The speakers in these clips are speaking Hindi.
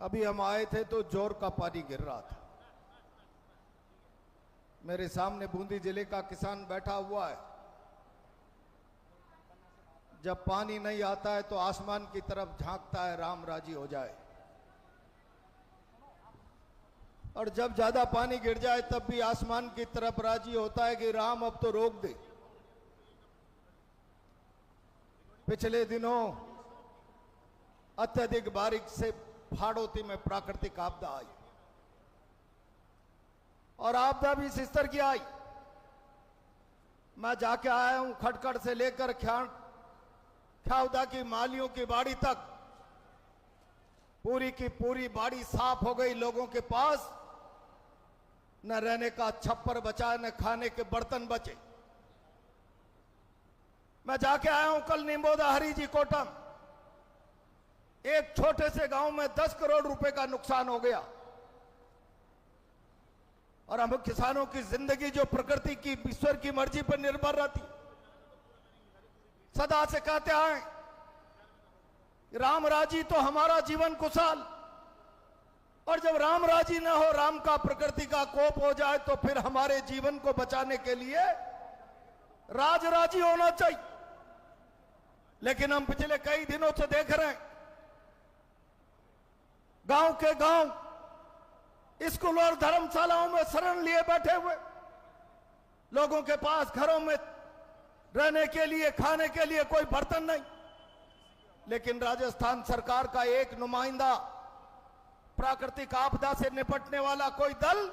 अभी हम आए थे तो जोर का पानी गिर रहा था। मेरे सामने बूंदी जिले का किसान बैठा हुआ है। जब पानी नहीं आता है तो आसमान की तरफ झांकता है, राम राजी हो जाए। और जब ज्यादा पानी गिर जाए तब भी आसमान की तरफ राजी होता है कि राम अब तो रोक दे। पिछले दिनों अत्यधिक बारिश से हाड़ौती में प्राकृतिक आपदा आई और आपदा भी इस स्तर की आई। मैं जाके आया हूं खटखड़ से लेकर ख्याउदा की मालियों की बाड़ी तक। पूरी की पूरी बाड़ी साफ हो गई। लोगों के पास न रहने का छप्पर बचा, न खाने के बर्तन बचे। मैं जाके आया हूं कल निम्बोदा हरीजी कोटम। एक छोटे से गांव में 10 करोड़ रुपए का नुकसान हो गया। और हम किसानों की जिंदगी जो प्रकृति की, ईश्वर की मर्जी पर निर्भर रहती, सदा से कहते आए राम राजी तो हमारा जीवन खुशहाल। और जब राम राजी न हो, राम का प्रकृति का कोप हो जाए, तो फिर हमारे जीवन को बचाने के लिए राज राजी होना चाहिए। लेकिन हम पिछले कई दिनों से देख रहे हैं गांव के गांव स्कूलों और धर्मशालाओं में शरण लिए बैठे हुए लोगों के पास घरों में रहने के लिए, खाने के लिए कोई बर्तन नहीं। लेकिन राजस्थान सरकार का एक नुमाइंदा, प्राकृतिक आपदा से निपटने वाला कोई दल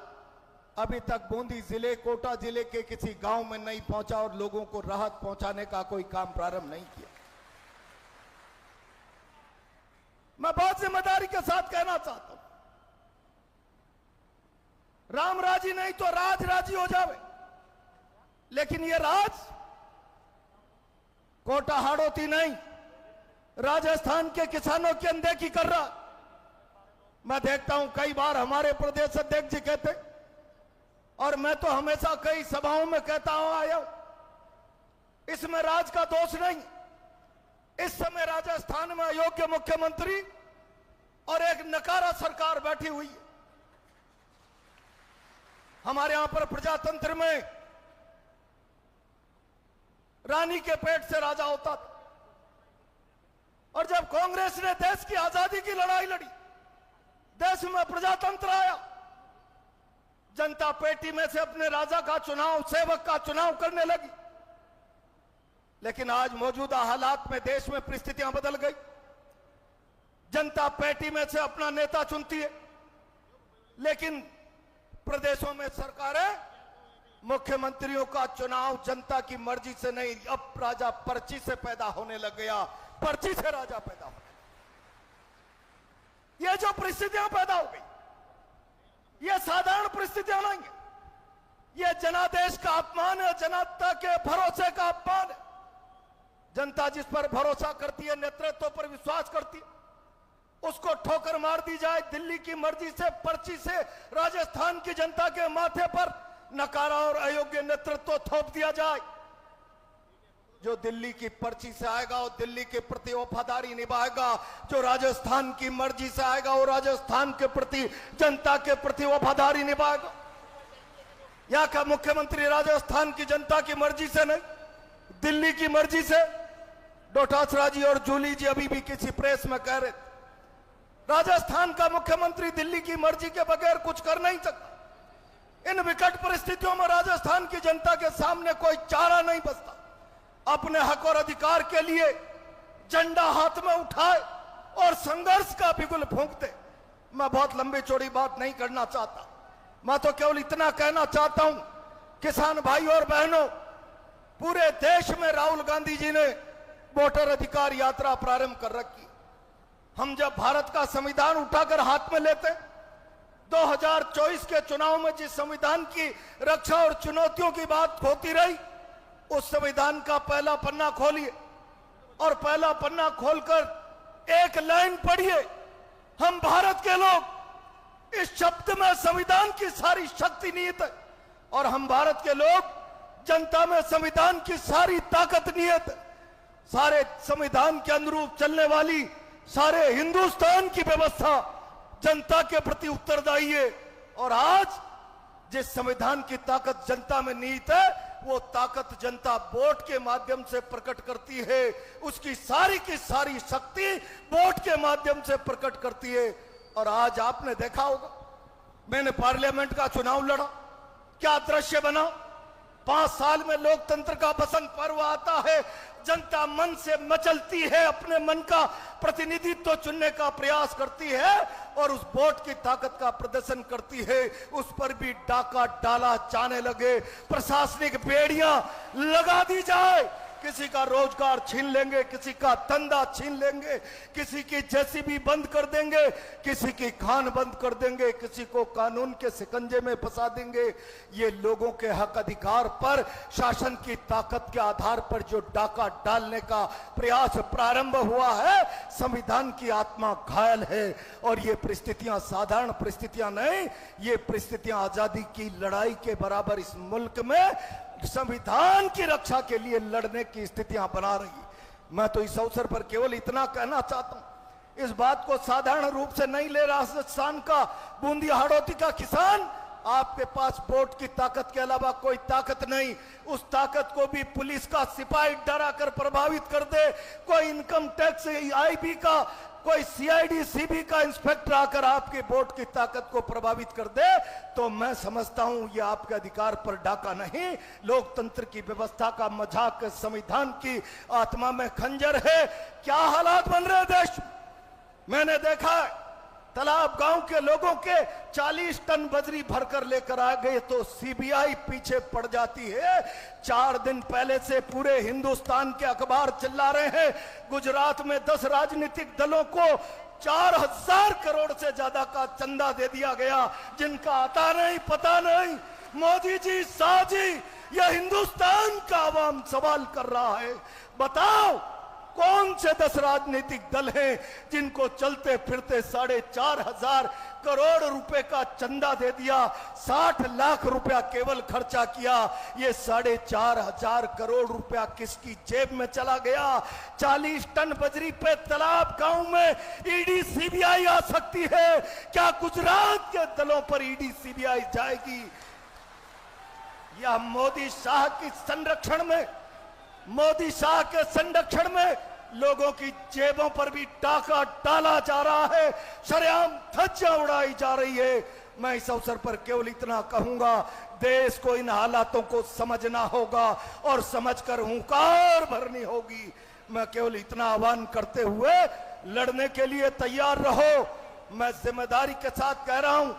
अभी तक बूंदी जिले, कोटा जिले के किसी गांव में नहीं पहुंचा और लोगों को राहत पहुंचाने का कोई काम प्रारंभ नहीं किया। मैं बहुत जिम्मेदारी के साथ कहना चाहता हूं, राम राजी नहीं तो राज राजी हो जावे। लेकिन ये राज कोटा हाड़ौती नहीं, राजस्थान के किसानों की अनदेखी कर रहा। मैं देखता हूं कई बार हमारे प्रदेश अध्यक्ष जी कहते, और मैं तो हमेशा कई सभाओं में कहता हूं आया हूं, इसमें राज का दोष नहीं। इस समय राजस्थान में अयोग्य मुख्यमंत्री और एक नकारा सरकार बैठी हुई है। हमारे यहां पर प्रजातंत्र में रानी के पेट से राजा होता था। और जब कांग्रेस ने देश की आजादी की लड़ाई लड़ी, देश में प्रजातंत्र आया, जनता पेटी में से अपने राजा का चुनाव, सेवक का चुनाव करने लगी। लेकिन आज मौजूदा हालात में देश में परिस्थितियां बदल गई। जनता पेटी में से अपना नेता चुनती है, लेकिन प्रदेशों में सरकारें मुख्यमंत्रियों का चुनाव जनता की मर्जी से नहीं, अब राजा पर्ची से पैदा होने लग गया। पर्ची से राजा पैदा हो गया। ये जो परिस्थितियां पैदा हो गई, ये साधारण परिस्थितियां नहीं है। ये जनादेश का अपमान है, जनता के भरोसे का अपमान है। जनता जिस पर भरोसा करती है, नेतृत्व पर विश्वास करती है, उसको ठोकर मार दी जाए। दिल्ली की मर्जी से, पर्ची से राजस्थान की जनता के माथे पर नकारा और अयोग्य नेतृत्व थोप दिया जाए। जो दिल्ली की पर्ची से आएगा वो दिल्ली के प्रति वफादारी निभाएगा, जो राजस्थान की मर्जी से आएगा वो राजस्थान के प्रति, जनता के प्रति वफादारी निभाएगा। यहाँ का मुख्यमंत्री राजस्थान की जनता की मर्जी से नहीं, दिल्ली की मर्जी से। डोटासरा जी और जूली जी अभी भी किसी प्रेस में कह रहे थे, राजस्थान का मुख्यमंत्री दिल्ली की मर्जी के बगैर कुछ कर नहीं सकता। इन विकट परिस्थितियों में राजस्थान की जनता के सामने कोई चारा नहीं बचता। अपने हक और अधिकार के लिए झंडा हाथ में उठाए और संघर्ष का बिगुल फूंकते। मैं बहुत लंबी चौड़ी बात नहीं करना चाहता, मैं तो केवल इतना कहना चाहता हूं, किसान भाई और बहनों, पूरे देश में राहुल गांधी जी ने वोटर अधिकार यात्रा प्रारंभ कर रखी। हम जब भारत का संविधान उठाकर हाथ में लेते, 2024 के चुनाव में जिस संविधान की रक्षा और चुनौतियों की बात होती रही, उस संविधान का पहला पन्ना खोलिए और पहला पन्ना खोलकर एक लाइन पढ़िए, हम भारत के लोग। इस शब्द में संविधान की सारी शक्ति निहित है और हम भारत के लोग, जनता में संविधान की सारी ताकत निहित है। सारे संविधान के अनुरूप चलने वाली, सारे हिंदुस्तान की व्यवस्था जनता के प्रति उत्तरदायी है। और आज जिस संविधान की ताकत जनता में निहित है, वो ताकत जनता वोट के माध्यम से प्रकट करती है। उसकी सारी की सारी शक्ति वोट के माध्यम से प्रकट करती है। और आज आपने देखा होगा, मैंने पार्लियामेंट का चुनाव लड़ा, क्या दृश्य बना। 5 साल में लोकतंत्र का बसंत पर्व आता है, जनता मन से मचलती है, अपने मन का प्रतिनिधित्व चुनने का प्रयास करती है और उस वोट की ताकत का प्रदर्शन करती है। उस पर भी डाका डाला जाने लगे, प्रशासनिक बेड़ियां लगा दी जाए, किसी का रोजगार छीन लेंगे, किसी का धंधा छीन लेंगे, किसी की जेसीबी बंद कर देंगे, किसी की खान बंद कर देंगे, किसी को कानून के शिकंजे में फंसा देंगे। ये लोगों के हक अधिकार पर शासन की ताकत के आधार पर जो डाका डालने का प्रयास प्रारंभ हुआ है, संविधान की आत्मा घायल है। और ये परिस्थितियां साधारण परिस्थितियां नहीं, ये परिस्थितियां आजादी की लड़ाई के बराबर इस मुल्क में संविधान की रक्षा के लिए लड़ने की स्थितियां बना रही। मैं तो इस अवसर पर केवल इतना कहना चाहता हूं, इस बात को साधारण रूप से नहीं ले रहा। राजस्थान का बूंदी हाड़ौती का किसान, आपके पास वोट की ताकत के अलावा कोई ताकत नहीं। उस ताकत को भी पुलिस का सिपाही डरा कर प्रभावित कर दे, कोई इनकम टैक्स आईबी का, कोई सीआईडी सीबी का इंस्पेक्टर आकर आपके वोट की ताकत को प्रभावित कर दे, तो मैं समझता हूं ये आपके अधिकार पर डाका नहीं, लोकतंत्र की व्यवस्था का मजाक, संविधान की आत्मा में खंजर है। क्या हालात बन रहे देश। मैंने देखा है, तालाब गांव के लोगों के 40 टन बजरी भरकर लेकर आ गए तो सीबीआई पीछे पड़ जाती है। 4 दिन पहले से पूरे हिंदुस्तान के अखबार चिल्ला रहे हैं, गुजरात में 10 राजनीतिक दलों को 4000 करोड़ से ज्यादा का चंदा दे दिया गया, जिनका आता नहीं पता नहीं। मोदी जी, शाह जी, यह हिंदुस्तान का आवाम सवाल कर रहा है, बताओ कौन से 10 राजनीतिक दल हैं जिनको चलते फिरते 4,500 करोड़ रुपए का चंदा दे दिया, 60 लाख रुपया केवल खर्चा किया। ये 4,500 करोड़ रुपया किसकी जेब में चला गया। 40 टन बजरी पे तालाब गांव में ईडी सीबीआई आ सकती है, क्या गुजरात के दलों पर ईडी सीबीआई जाएगी? या मोदी शाह की संरक्षण में, मोदी शाह के संरक्षण में लोगों की जेबों पर भी डाका डाला जा रहा है, शरेआम धज्जियां उड़ाई जा रही है। मैं इस अवसर पर केवल इतना कहूंगा, देश को इन हालातों को समझना होगा और समझकर हुंकार भरनी होगी। मैं केवल इतना आह्वान करते हुए लड़ने के लिए तैयार रहो। मैं जिम्मेदारी के साथ कह रहा हूं,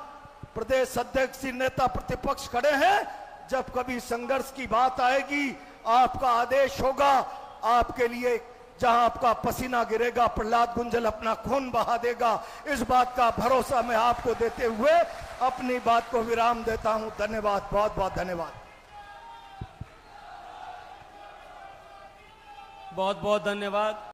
प्रदेश अध्यक्ष नेता प्रतिपक्ष खड़े हैं, जब कभी संघर्ष की बात आएगी आपका आदेश होगा, आपके लिए जहां आपका पसीना गिरेगा प्रहलाद गुंजल अपना खून बहा देगा। इस बात का भरोसा मैं आपको देते हुए अपनी बात को विराम देता हूं। धन्यवाद, बहुत बहुत धन्यवाद। बहुत बहुत धन्यवाद।